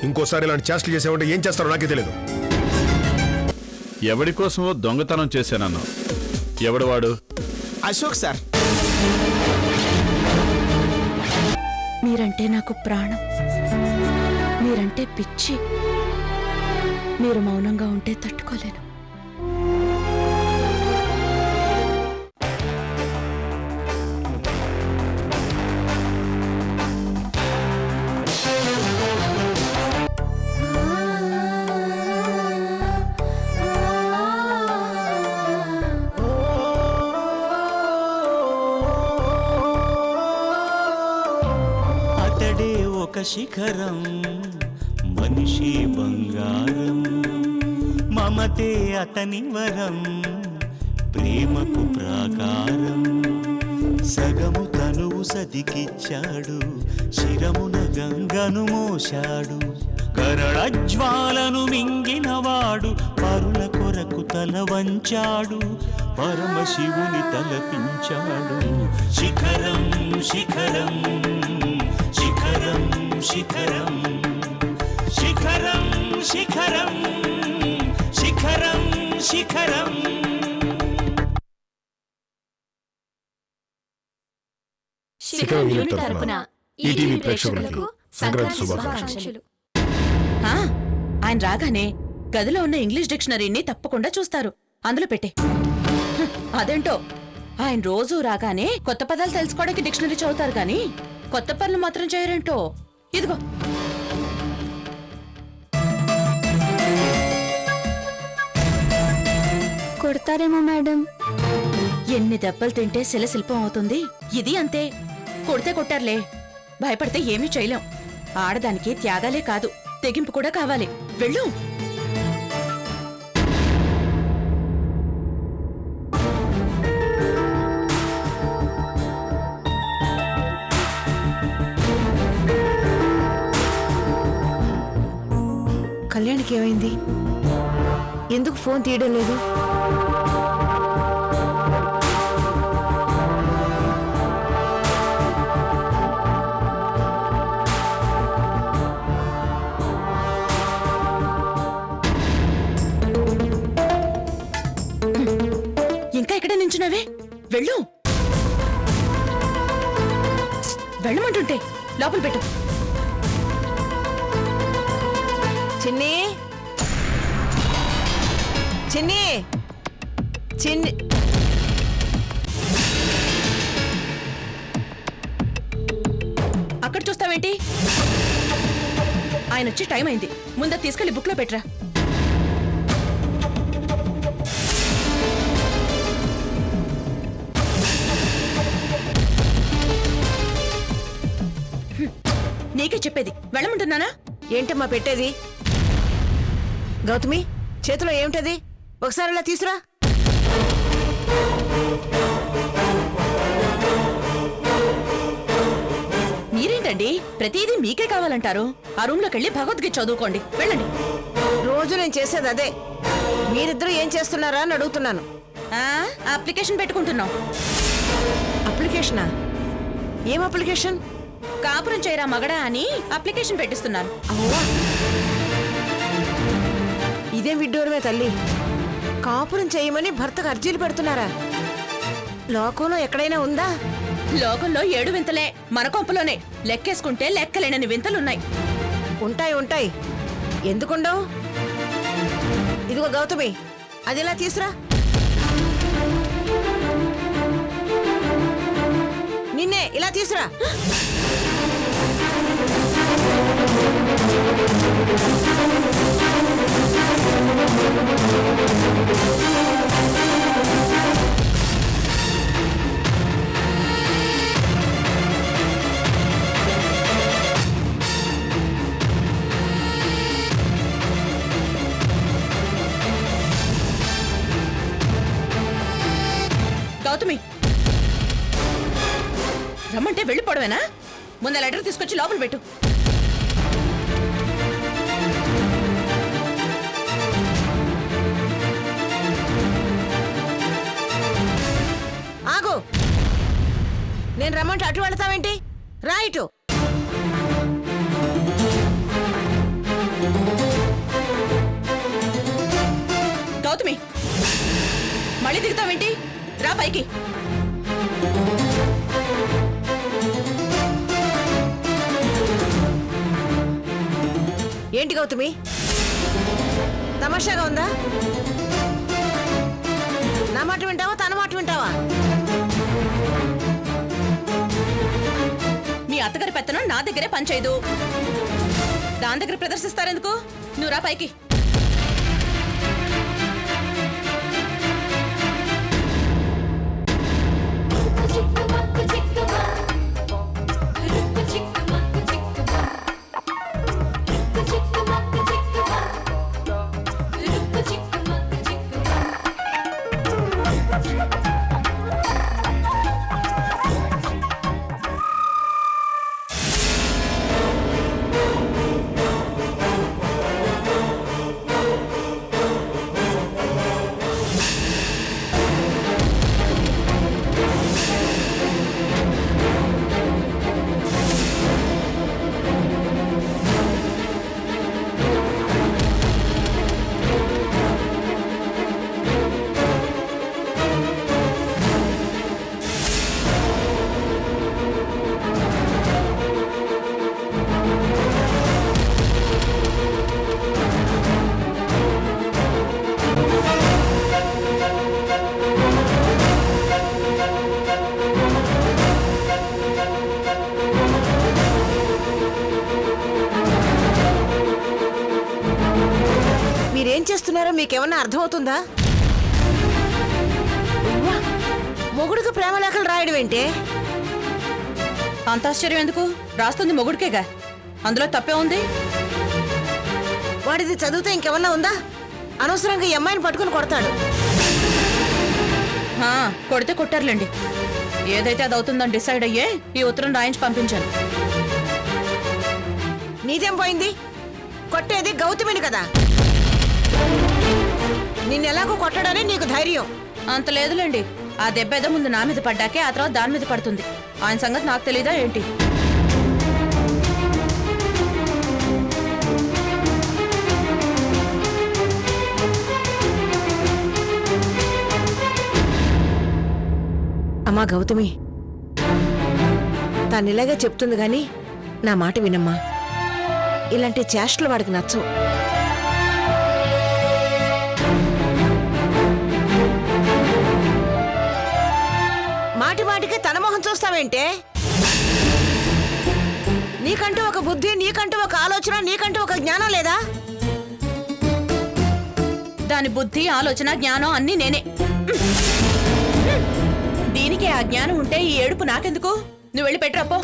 ఇంకోసారి ఇలాంటి చేష్టలు చేసావంటే ఏం చేస్తారో నాకే తెలియదు. ఎవడి కోసమో దొంగతనం చేశానన్నా. ఎవడు వాడు? అశోక్ సార్. మీరంటే నాకు ప్రాణం, మీరంటే పిచ్చి. మీరు మౌనంగా ఉంటే తట్టుకోలేను. శిఖరం మనిషి బంగారం, మమతే అతని వరం, ప్రేమకు ప్రాకారం. సగము తనువు సదికిచ్చాడు, శిరమున గంగను మోశాడు. కరళజ్వాలను మింగినవాడు, పరుల కొరకు తల వంచాడు. పరమశివుని తలపించాడు. శిఖరం శిఖరం శిఖరం శిఖరం శిఖరం శిఖరం శిఖరం శిఖరం. శిఖరం యూనిట్ తరపున ఈటీవీ ప్రేక్షకులకు సంక్రాంతి శుభాకాంక్షలు. ఆయన రాగానే గదిలో ఉన్న ఇంగ్లీష్ డిక్షనరీని తప్పకుండా చూస్తారు. అందులో పెట్టే. అదేంటో ఆయన రోజు రాగానే కొత్త పదాలు తెలుసుకోవడానికి డిక్షనరీ చదువుతారు గాని కొత్త పనులు మాత్రం చేయరేంటో. ఇదిగో కొడతారేమో మేడం. ఎన్ని దెబ్బలు తింటే శిలశిల్పం అవుతుంది. ఇది అంతే. కొడితే కొట్టారులే, భయపడితే ఏమీ చేయలేం. ఆడదానికి త్యాగాలే కాదు, తెగింపు కూడా కావాలి. వెళ్ళు. కళ్యాణికి ఏమైంది? ఎందుకు ఫోన్ తీయడం లేదు? ఇంకా ఎక్కడ నించున్నావే? వెళ్ళు. వెళ్ళమంటుంటే లోపల పెట్టు. చిన్ని చిన్ని చిన్ని అక్కడ చూస్తావేంటి? ఆయన వచ్చి టైం అయింది. ముందు తీసుకెళ్లి బుక్ లో పెట్టరా. నీకే చెప్పేది, వెళ్ళమంటున్నానా? ఏంటమ్మా పెట్టేది? గౌతమి, చేతిలో ఏమిటది? ఒకసారి ఇలా తీసురా. మీరేంటండి ప్రతిదీ మీకే కావాలంటారు? ఆ రూమ్ లోకి వెళ్ళి భగవద్గీత చదువుకోండి. వెళ్ళండి. రోజు నేను చేసేది అదే. మీరిద్దరూ ఏం చేస్తున్నారా అని అడుగుతున్నాను. అప్లికేషన్ పెట్టుకుంటున్నాం. అప్లికేషనా? ఏం అప్లికేషన్? కాపురం చేయరా మగడా అని అప్లికేషన్ పెట్టిస్తున్నాను. ఇదేం విడ్డూరమే తల్లి. కాపురం చేయమని భర్తకు అర్జీలు పెడుతున్నారా? లోకంలో ఎక్కడైనా ఉందా? లోకంలో 7 వింతలే, మన కొంపలోనే లెక్కేసుకుంటే లెక్కలేనని వింతలున్నాయి. ఉంటాయి ఉంటాయి, ఎందుకుండవు? ఇదిగో గౌతమి, అది ఇలా తీసురా. నిన్నే ఇలా తీసురా. గౌతమి, రమ్మంటే వెళ్ళిపోవడమేనా? ముందు లెటర్ తీసుకొచ్చి లోపల పెట్టు. ఆగు. నేను రమ్మంటే అటు వెళతావేంటి? రా ఇటు. గౌతమి మళ్ళీ దిగుతావేంటి? రా పైకి. ఏంటి గౌతమి, తమాషాగా ఉందా? నా మాట వింటావా, తన మాట వింటావా? మీ అత్తగారి పెత్తనం నా దగ్గరే పనిచేయదు. దాని దగ్గర ప్రదర్శిస్తారెందుకు? నువ్వు రా పైకి. మీరేం చేస్తున్నారో మీకేమన్నా అర్థమవుతుందా? మొగుడికి ప్రేమ లేఖలు రాయడం ఏంటే? అంత ఆశ్చర్యం ఎందుకు? రాస్తుంది మొగుడికేగా, అందులో తప్పే ఉంది. వాడిది చదివితే ఇంకేమన్నా ఉందా? అనవసరంగా ఈ అమ్మాయిని పట్టుకుని కొడతాడు. కొడితే కొట్టారులేండి. ఏదైతే అది అవుతుందని డిసైడ్ అయ్యే ఈ ఉత్తరం రాయించి పంపించాను. నీదేం పోయింది? కొట్టేది గౌతమిని కదా. నిన్నెలాగో కొట్టడానే నీకు ధైర్యం. అంత లేదులేండి. ఆ దెబ్బ ఏదో ముందు నా మీద పడ్డాకే ఆ తర్వాత దాని మీద పడుతుంది. ఆయన సంగతి నాకు తెలీదా ఏంటి? అమ్మా గౌతమి, తాను ఇలాగే చెప్తుంది గాని నా మాట వినమ్మా. ఇలాంటి చేష్టలు వాడికి నచ్చవు. మాటి మాటికి తన మొహం చూస్తావేంటే? నీకంటూ ఒక బుద్ధి, నీకంటూ ఒక ఆలోచన, నీకంటూ ఒక జ్ఞానం లేదా? దాని బుద్ధి, ఆలోచన, జ్ఞానం అన్నీ నేనే. దీనికి ఆ జ్ఞానం ఉంటే ఈ ఏడుపు నాకెందుకు? నువ్వు వెళ్ళి పెట్టరాపో.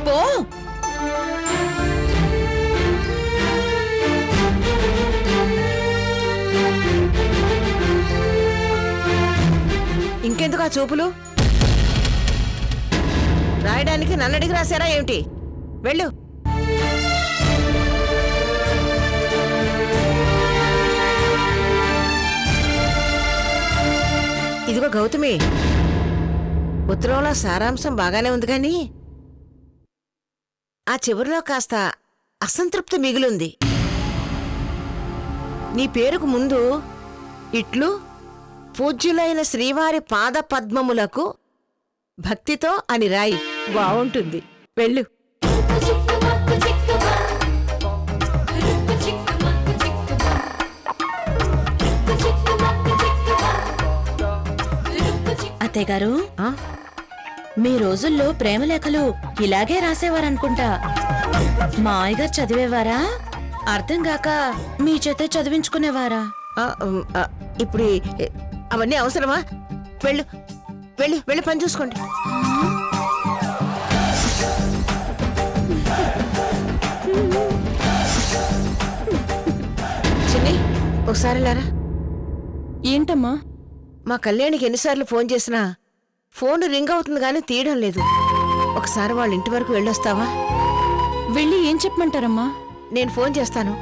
పో. ఇంకెందుకు ఆ చూపులు? రాయడానికి నన్నడికి రాశారా ఏమిటి? వెళ్ళు. ఇదిగో గౌతమి, ఉత్తరంలో సారాంశం బాగానే ఉంది కానీ ఆ చివరిలో కాస్త అసంతృప్తి మిగిలింది. నీ పేరుకు ముందు ఇట్లు పూజ్యులైన శ్రీవారి పాద పద్మములకు భక్తితో అని రాయి. బావుంటుంది. వెళ్ళు. అత్తయ్య గారు, మీ రోజుల్లో ప్రేమలేఖలు ఇలాగే రాసేవారనుకుంటా. మా ఆయగారు చదివేవారా? అర్థం కాక మీ చేతే చదివించుకునేవారా? ఇప్పుడు అవన్నీ అవసరమా? వెళ్ళు వెళ్ళు వెళ్ళి పని చూసుకోండి. చిన్ని, ఒకసారి లారా. ఏంటమ్మా? మా కళ్యాణికి ఎన్నిసార్లు ఫోన్ చేసినా ఫోన్ రింగ్ అవుతుంది కానీ తీయడం లేదు. ఒకసారి వాళ్ళ ఇంటి వరకు వెళ్ళొస్తావా? వెళ్ళి ఏం చెప్పమంటారమ్మా? నేను ఫోన్ చేస్తాను,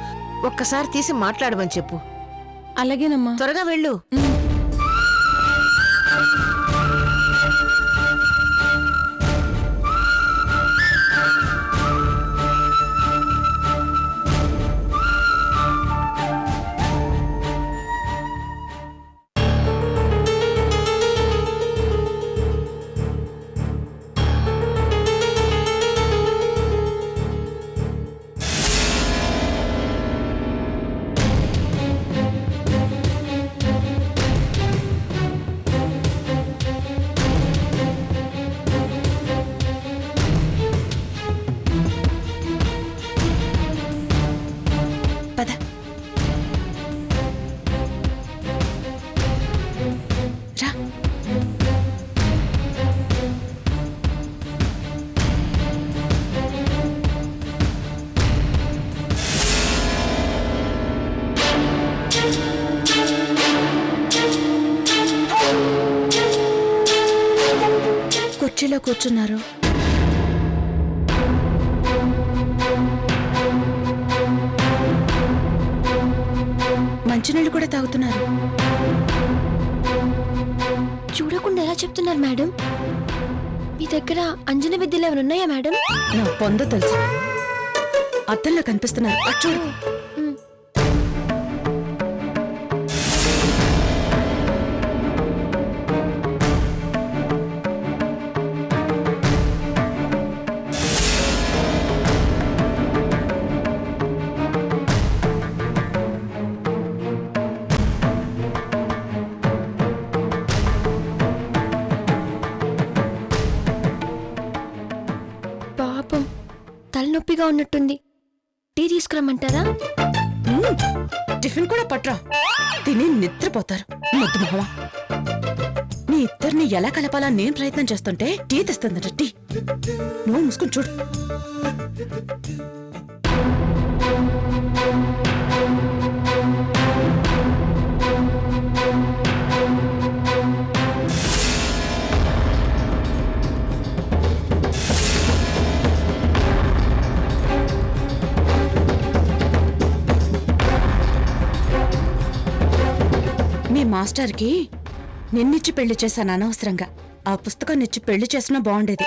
ఒక్కసారి తీసి మాట్లాడమని చెప్పు. అలాగేనమ్మా. త్వరగా వెళ్ళు. కుర్చీలో కూర్చున్నారు. మంచినీళ్ళు కూడా తాగుతున్నారు. చూడకుండా ఎలా చెప్తున్నారు మేడం? మీ దగ్గర అంజన విద్యలు ఏమైనా ఉన్నాయా మేడం? నా పొంద తెలుసు. అద్దంలో కనిపిస్తున్నారు. అటు చూడు. పాపం తలనొప్పిగా ఉన్నట్టుంది. టీ తీసుకురమ్మంటారా? టిఫిన్ కూడా పట్రా. తిని నిద్రపోతారు. ముద్దు మొహమా. మీ ఇద్దరిని ఎలా కలపాలా నేను ప్రయత్నం చేస్తుంటే టీ తెస్తుందట. టీ నువ్వు మూసుకుని చూడు. మీ మాస్టర్కి నిన్నిచ్చి పెళ్లి చేశాను అనవసరంగా. ఆ పుస్తకాన్ని ఇచ్చి పెళ్లి చేసినా బాగుండేది.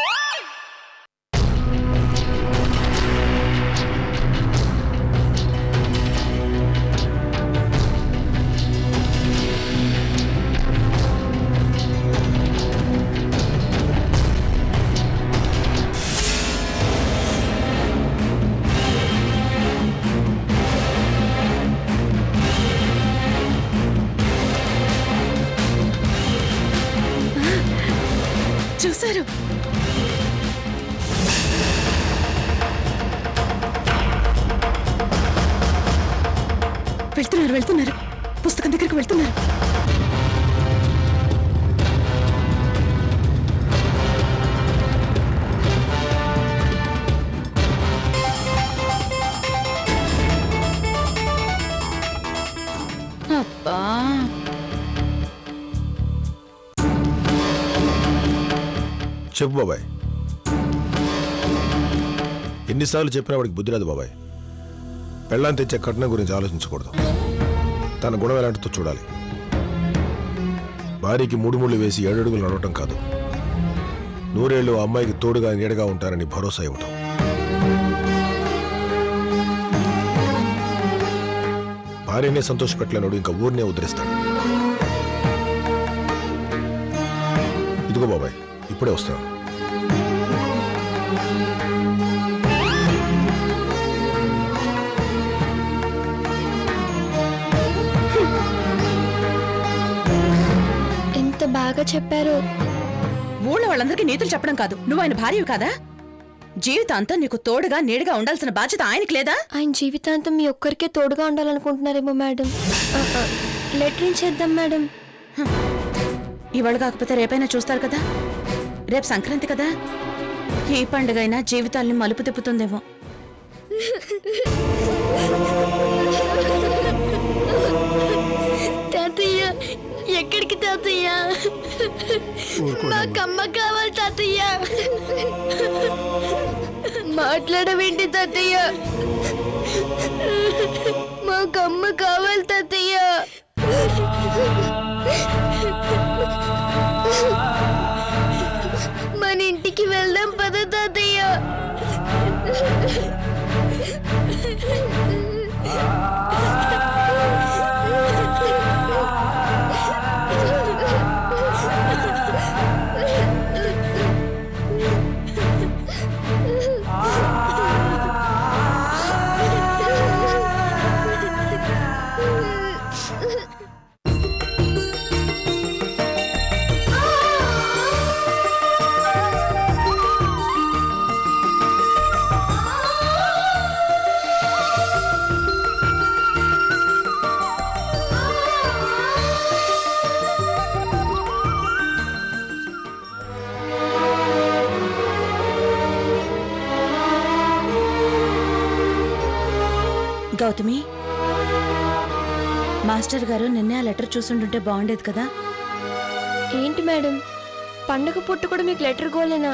చూశారు? వెళ్తున్నారు. పుస్తకం దగ్గరికి వెళ్తున్నారు. అబ్బా, చెప్పు బాబాయ్. ఎన్నిసార్లు చెప్పినా వాడికి బుద్ధి రాదు బాబాయ్. పెళ్ళాన్ని తెచ్చే కట్నం గురించి ఆలోచించకూడదు. తన గుణం ఎలాంటితో చూడాలి. భార్యకి మూడు వేసి 7 అడుగులు నడవటం కాదు, 100 ఏళ్ళు అమ్మాయికి తోడుగా నీడగా ఉంటారని భరోసా ఇవ్వటం. భార్యనే సంతోషపెట్టలేనోడు ఇంకా ఊరినే ఉద్ధరిస్తాడు. ఇదిగో బాబాయ్, ఇప్పుడే వస్తాను. ఎంత బాగా చెప్పారు. ఊళ్ళో వాళ్ళందరికీ నీతులు చెప్పడం కాదు. నువ్వు ఆయన భార్యవి కాదా? జీవితాంతం నీకు తోడుగా నీడగా ఉండాల్సిన బాధ్యత ఆయనకి లేదా? ఆయన జీవితాంతం మీ ఒక్కరికే తోడుగా ఉండాలనుకుంటున్నారేమో మేడం. లెటరింగ్ చేద్దాం మేడం. ఇవాళ కాకపోతే రేపైనా చూస్తారు కదా. రేపు సంక్రాంతి కదా. ఏ పండుగైనా జీవితాల్ని మలుపు తిప్పుతుందేమో. తాతయ్య, ఎక్కడికి తాతయ్య? మాకమ్మ కావాలి తాతయ్య. మాట్లాడవేంటి తాతయ్య? మాకమ్మ కావాలి తాతయ్య. మన ఇంటికి వెళ్దాం పద తాతయ్య. గౌతమి, మాస్టర్ గారు నిన్నే ఆ లెటర్ చూసుంటుంటే బాగుండేది కదా. ఏంటి మేడం? పండగ పుట్టు కూడా మీకు లెటర్ గోలేనా?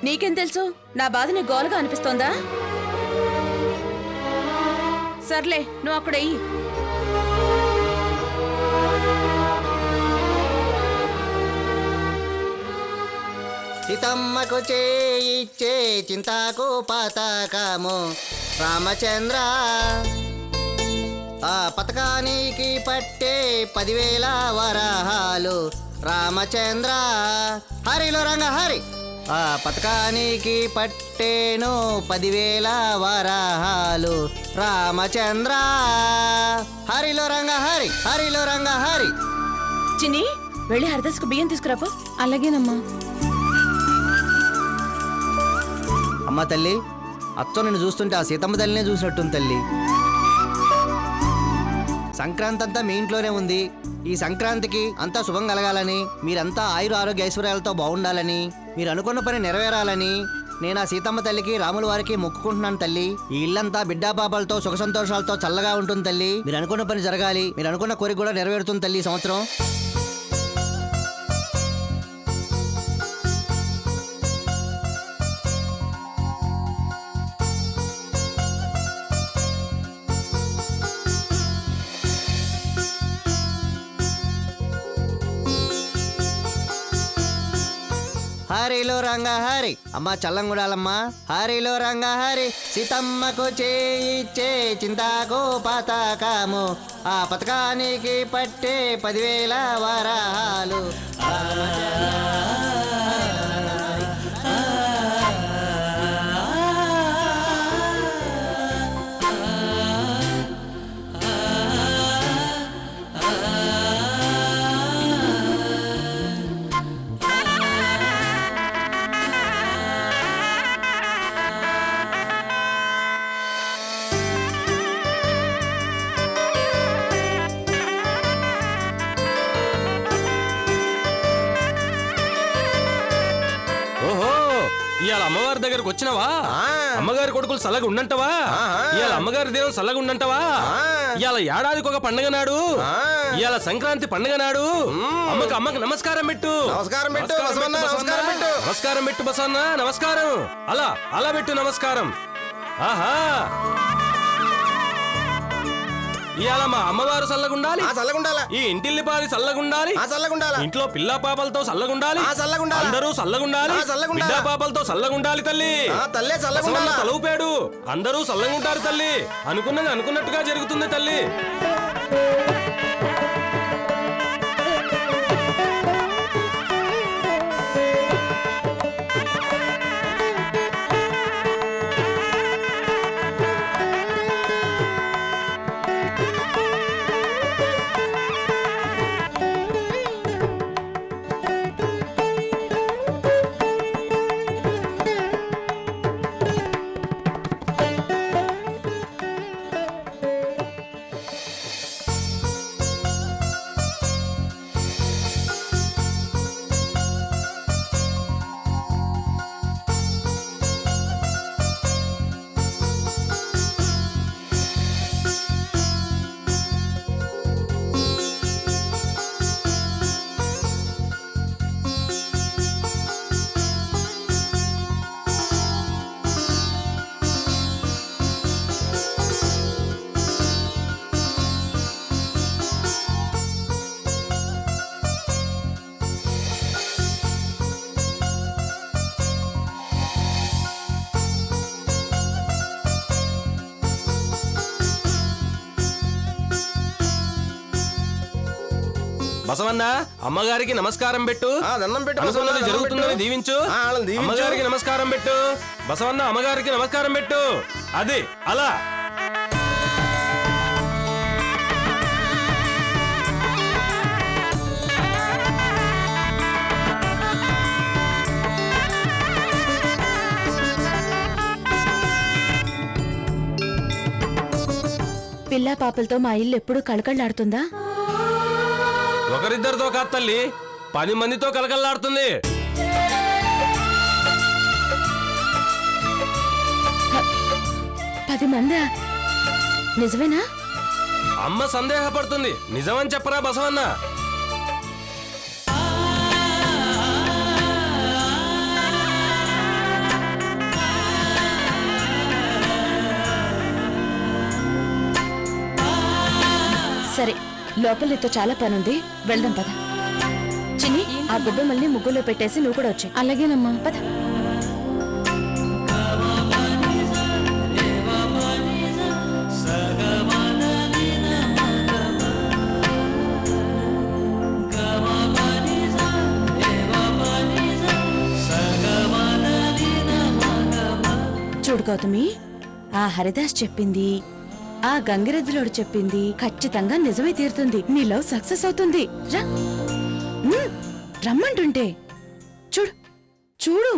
నీకేం తెలుసు? నా బాధ నీ గోలుగా అనిపిస్తోందా? సర్లే, నువ్వు అక్కడ వెయ్యి. సీతమ్మకు చేయిచ్చే చింతాకు పతకము రామచంద్ర, ఆ పథకానికి పట్టే 10,000 వరహాలు రామచంద్ర. హరిలో రంగ హరి, ఆ పథకానికి పట్టేను 10,000 వరహాలు రామచంద్ర. హరిలో రంగ హరి, హరిలో రంగ హరి. చిన్ని, వెళ్ళి హరిదాసుకు బియ్యం తీసుకురాపో. అలాగేనమ్మా. అమ్మ తల్లి, అచ్చో నిన్ను చూస్తుంటే ఆ సీతమ్మ తల్లినే చూసినట్టుంది తల్లి. సంక్రాంతి అంతా మీ ఇంట్లోనే ఉంది. ఈ సంక్రాంతికి అంతా శుభం కలగాలని, మీరంతా ఆయుర ఆరోగ్య ఐశ్వర్యాలతో బాగుండాలని, మీరు అనుకున్న పని నెరవేరాలని నేను ఆ సీతమ్మ తల్లికి రాముల వారికి మొక్కుకుంటున్నాను తల్లి. ఈ ఇల్లంతా బిడ్డా పాపాలతో సుఖ సంతోషాలతో చల్లగా ఉంటుంది తల్లి. మీరు అనుకున్న పని జరగాలి, మీరు అనుకున్న కోరిక కూడా నెరవేరుతుంది తల్లి ఈ సంవత్సరం. హరిలో రంగ హరి, అమ్మ చల్లంగుడాలమ్మ. హరిలో రంగ హరి, సీతమ్మకు చేయిచ్చే చింతాకు పతకము, ఆ పథకానికి పట్టే 10,000 వరహాలు. ఇవాళ అమ్మవారి దగ్గరకు వచ్చినవా? అమ్మగారి కొడుకులు చల్లగా ఉండంటవా? ఇవాళ అమ్మగారి దేవుడు చల్లగా ఉండంటవా? ఇవాళ ఏడాదికి ఒక పండుగ నాడు, ఇవాళ సంక్రాంతి పండుగ నాడు అమ్మకి నమస్కారం పెట్టు. నమస్కారం పెట్టు బసన్న, నమస్కారం. అలా పెట్టు నమస్కారం. ఆహా, ఇవాళ మా అమ్మవారు చల్లగుండాలి, ఈ ఇంటిల్లిపాది చల్లగుండాలి, ఇంట్లో పిల్ల పాపలతో చల్లగుండాలి, అందరూ చల్లగుండాలి, బిడ్డ పాపలతో చల్లగుండాలి తల్లి. తలవుపాడు, అందరూ చల్లగుంటారు తల్లి. అనుకున్నది అనుకున్నట్టుగా జరుగుతుంది తల్లి. బసవన్న, అమ్మగారికి నమస్కారం పెట్టు. అనుకున్నది జరుగుతుందని దీవించు. అమ్మగారికి నమస్కారం పెట్టు బసవన్న, అమ్మగారికి నమస్కారం పెట్టు. అది అలా. పిల్లా పాపలతో మా ఇల్లు ఎప్పుడు కళకళలాడుతుందా? ఒకరిద్దరితో కాదు తల్లి, 10 మందితో కలకల్లాడుతుంది. 10 మందా? నిజమేనా? అమ్మ సందేహపడుతుంది, నిజమని చెప్పరా బసవన్న? లోపల నీతో చాలా పనుంది, వెళ్దాం పద. చిన్ని, ఆ గొబ్బెమ్మల్ని ముగ్గులో పెట్టేసి నువ్వు కూడా వచ్చి. అలాగేనమ్మా. పద. చూడు గౌతమి, ఆ హరిదాస్ చెప్పింది, ఆ గంగిరెద్దులోడు చెప్పింది ఖచ్చితంగా నిజమే తీరుతుంది. నీ లవ్ సక్సెస్ అవుతుంది. రా, రమ్మంటుంటే చూడు చూడు.